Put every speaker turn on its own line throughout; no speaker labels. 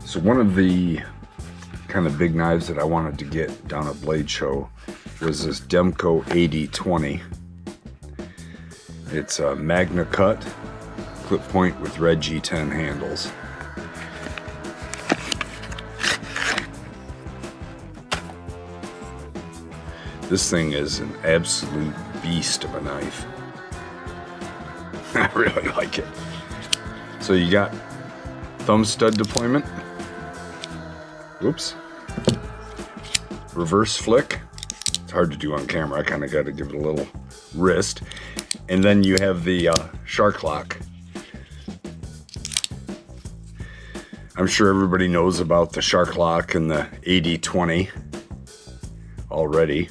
So one of the kind of big knives that I wanted to get down at Blade Show was this Demko AD20. It's a Magna cut clip point with red G10 handles. This thing is an absolute beast of a knife. I really like it. So you got thumb stud deployment. Whoops. Reverse flick. It's hard to do on camera. I kind of got to give it a little wrist. And then you have the shark lock. I'm sure everybody knows about the shark lock and the AD20 already.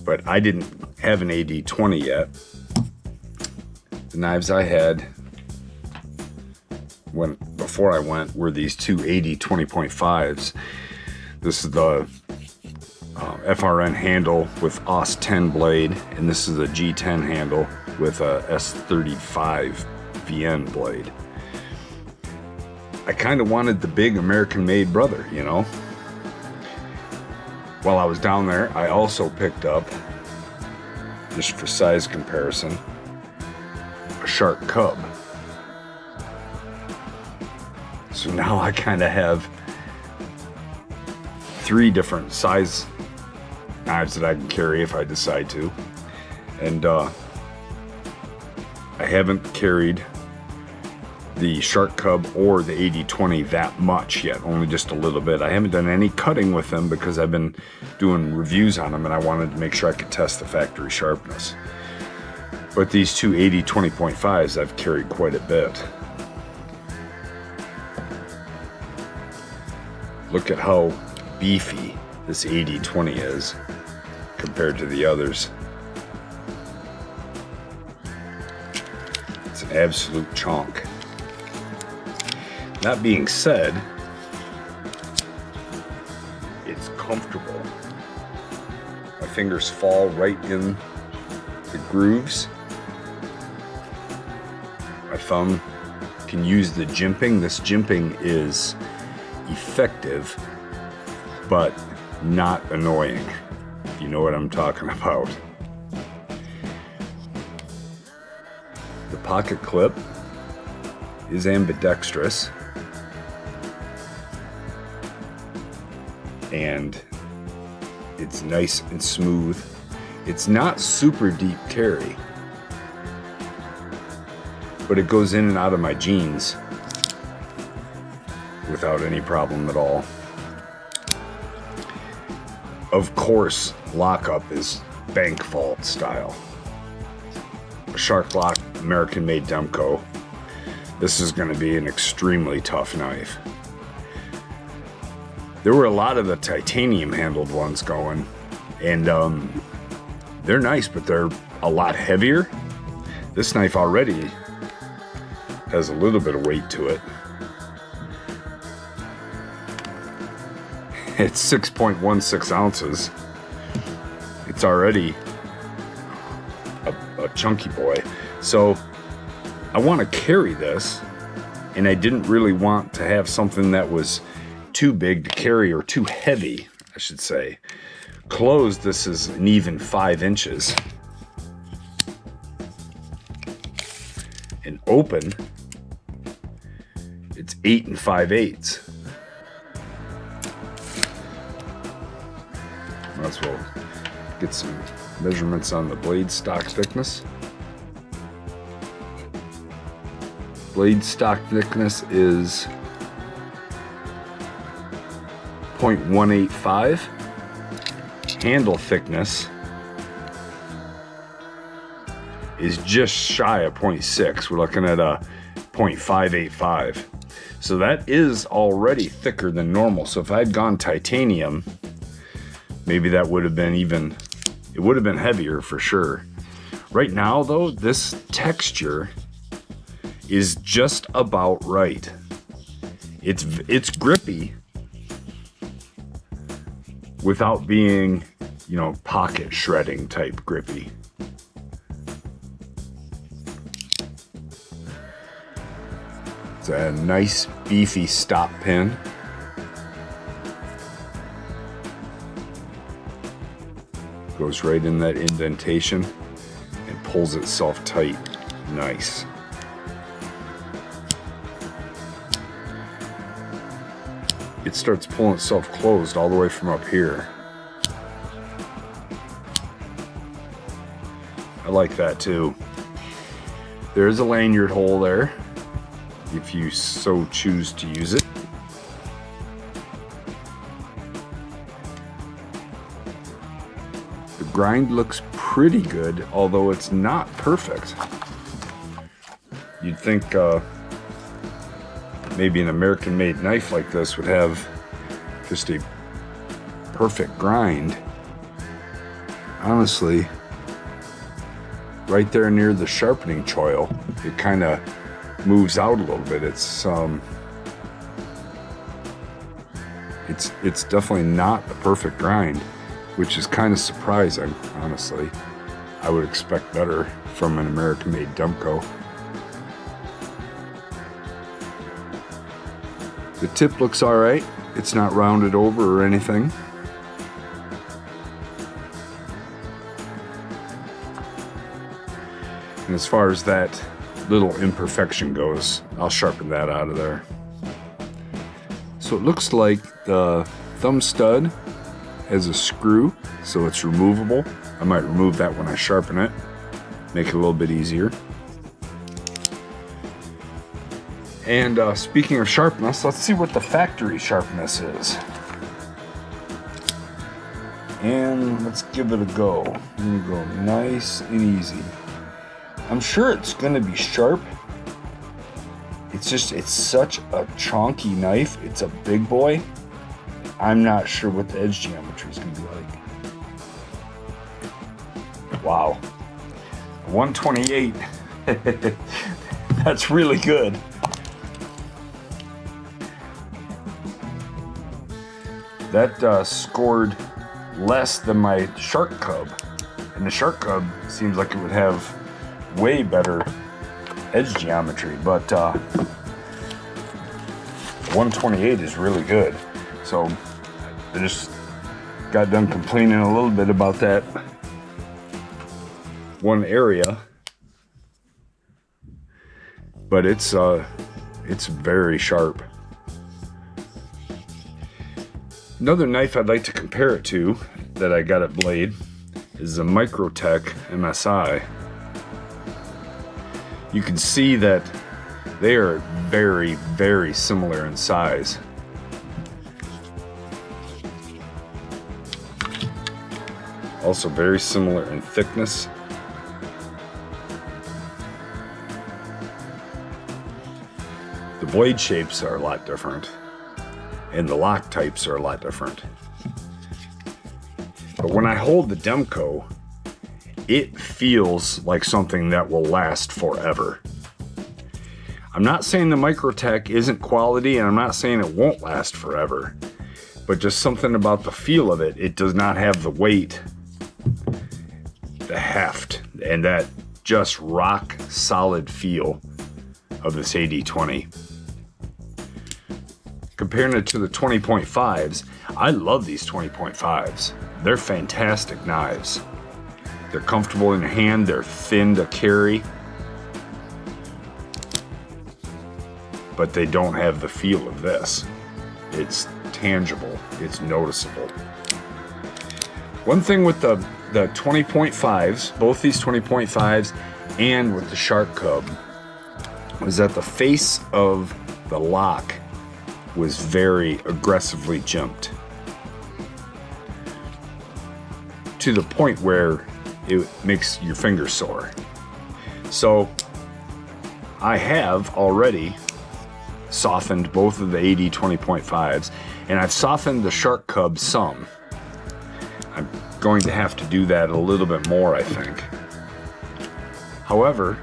But I didn't have an AD20 yet. The knives I had before I went were these two AD20.5s. This is the FRN handle with AUS 10 blade, and this is a G10 handle with a S35 VN blade. I kind of wanted the big American-made brother, you know. While I was down there, I also picked up, just for size comparison, a shark cub. So now I kind of have 3 different size knives that I can carry if I decide to. And I haven't carried the shark cub or the AD20 that much yet, only just a little bit. I haven't done any cutting with them because I've been doing reviews on them and I wanted to make sure I could test the factory sharpness. But these two AD20.5s I've carried quite a bit. Look at how beefy this AD20 is compared to the others. It's an absolute chunk. That being said, it's comfortable. My fingers fall right in the grooves. My thumb can use the jimping. This jimping is effective, but not annoying, if you know what I'm talking about. The pocket clip is ambidextrous, and it's nice and smooth. It's not super deep carry, but it goes in and out of my jeans without any problem at all. Of course, lockup is bank vault style. A shark lock, American-made Demko. This is going to be an extremely tough knife. There were a lot of the titanium handled ones going, and they're nice, but they're a lot heavier. This knife already has a little bit of weight to it. It's 6.16 ounces. It's already a chunky boy. So I want to carry this, and I didn't really want to have something that was too big to carry, or too heavy, I should say. Closed, this is an even 5 inches. And open, it's 8 5/8. Might as well get some measurements on the blade stock thickness. Blade stock thickness is 0.185. Handle thickness is just shy of 0.6. We're looking at a 0.585. So that is already thicker than normal. So if I'd gone titanium, maybe that would have been it would have been heavier for sure. Right now though, this texture is just about right. It's grippy without being, you know, pocket shredding type grippy. It's a nice beefy stop pin. Goes right in that indentation and pulls itself tight. Nice. It starts pulling itself closed all the way from up here. I like that too. There's a lanyard hole there, if you so choose to use it. The grind looks pretty good, although it's not perfect. You'd think maybe an American-made knife like this would have just a perfect grind. Honestly, right there near the sharpening choil, it kind of moves out a little bit. It's definitely not a perfect grind, which is kind of surprising, honestly. I would expect better from an American-made Demko. The tip looks all right. It's not rounded over or anything. And as far as that little imperfection goes, I'll sharpen that out of there. So it looks like the thumb stud has a screw, so it's removable. I might remove that when I sharpen it, make it a little bit easier. And speaking of sharpness, let's see what the factory sharpness is. And let's give it a go. I'm gonna go nice and easy. I'm sure it's gonna be sharp. It's such a chonky knife. It's a big boy. I'm not sure what the edge geometry is gonna be like. Wow. 128. That's really good. That scored less than my Shark Cub. And the Shark Cub seems like it would have way better edge geometry, but 128 is really good. So I just got done complaining a little bit about that one area, but it's very sharp. Another knife I'd like to compare it to that I got at Blade is the Microtech MSI. You can see that they are very, very similar in size. Also very similar in thickness. The blade shapes are a lot different, and the lock types are a lot different. But when I hold the Demko, it feels like something that will last forever. I'm not saying the Microtech isn't quality, and I'm not saying it won't last forever, but just something about the feel of it. It does not have the weight, the heft, and that just rock solid feel of this AD20. Comparing it to the 20.5s, I love these 20.5s. They're fantastic knives. They're comfortable in your hand, they're thin to carry, but they don't have the feel of this. It's tangible, it's noticeable. One thing with the 20.5s, both these 20.5s and with the Shark Cub, was that the face of the lock was very aggressively jimped, to the point where it makes your fingers sore. So I have already softened both of the AD 20.5s, and I've softened the Shark Cub some. I'm going to have to do that a little bit more, I think. However,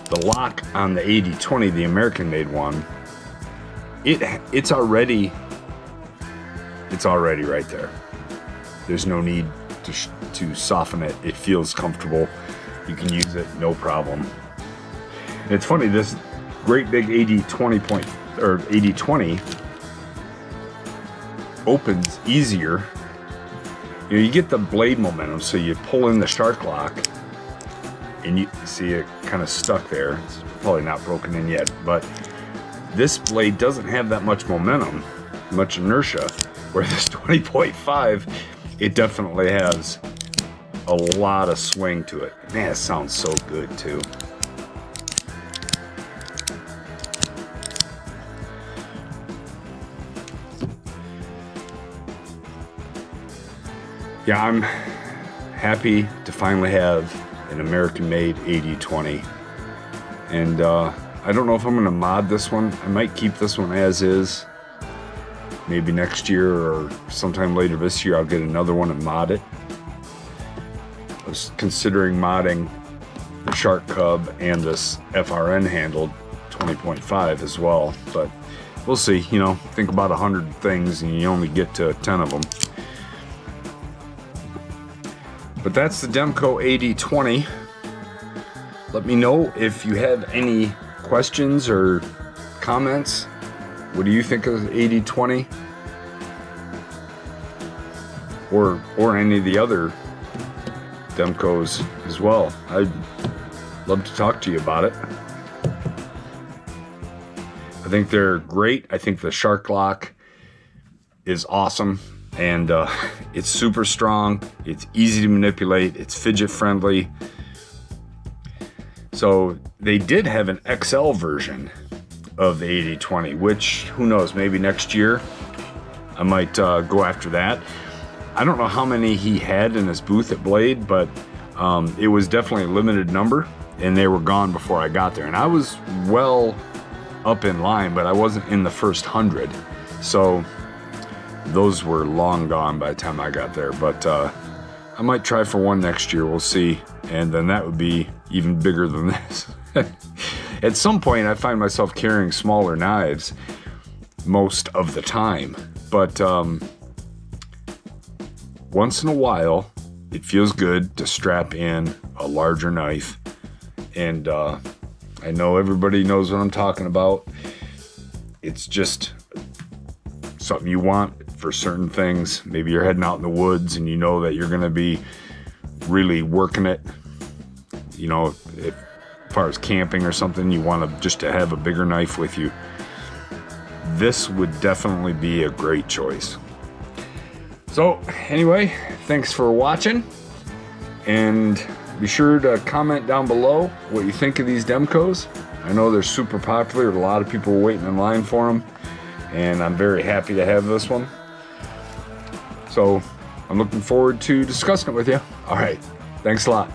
the lock on the AD20, the American-made one, it's already right there. There's no need to soften it. It feels comfortable. You can use it, no problem. And it's funny, this great big AD20 point, or AD20 opens easier. You know, you get the blade momentum, so you pull in the shark lock, and you see it kind of stuck there. It's probably not broken in yet, but this blade doesn't have that much momentum, much inertia, where this 20.5, it definitely has a lot of swing to it. Man, it sounds so good too. Yeah, I'm happy to finally have an American-made AD20. And I don't know if I'm going to mod this one. I might keep this one as is. Maybe next year or sometime later this year I'll get another one and mod it. I was considering modding the Shark Cub and this FRN handled 20.5 as well. But we'll see. You know, think about 100 things and you only get to 10 of them. But that's the Demko AD20. Let me know if you have any questions or comments. What do you think of the AD20? Or any of the other Demkos as well. I'd love to talk to you about it. I think they're great. I think the Shark Lock is awesome. And it's super strong, it's easy to manipulate, it's fidget friendly. So they did have an XL version of the AD20, which, who knows, maybe next year I might go after that. I don't know how many he had in his booth at Blade, but it was definitely a limited number, and they were gone before I got there. And I was well up in line, but I wasn't in the first 100. So those were long gone by the time I got there, but I might try for one next year. We'll see. And then that would be even bigger than this. At some point, I find myself carrying smaller knives most of the time, but once in a while, it feels good to strap in a larger knife. And I know everybody knows what I'm talking about. It's just something you want for certain things. Maybe you're heading out in the woods and you know that you're going to be really working it. You know, as far as camping or something, you want to just to have a bigger knife with you. This would definitely be a great choice. So anyway, thanks for watching, and be sure to comment down below what you think of these Demkos. I know they're super popular. A lot of people are waiting in line for them, and I'm very happy to have this one. So I'm looking forward to discussing it with you. All right, thanks a lot.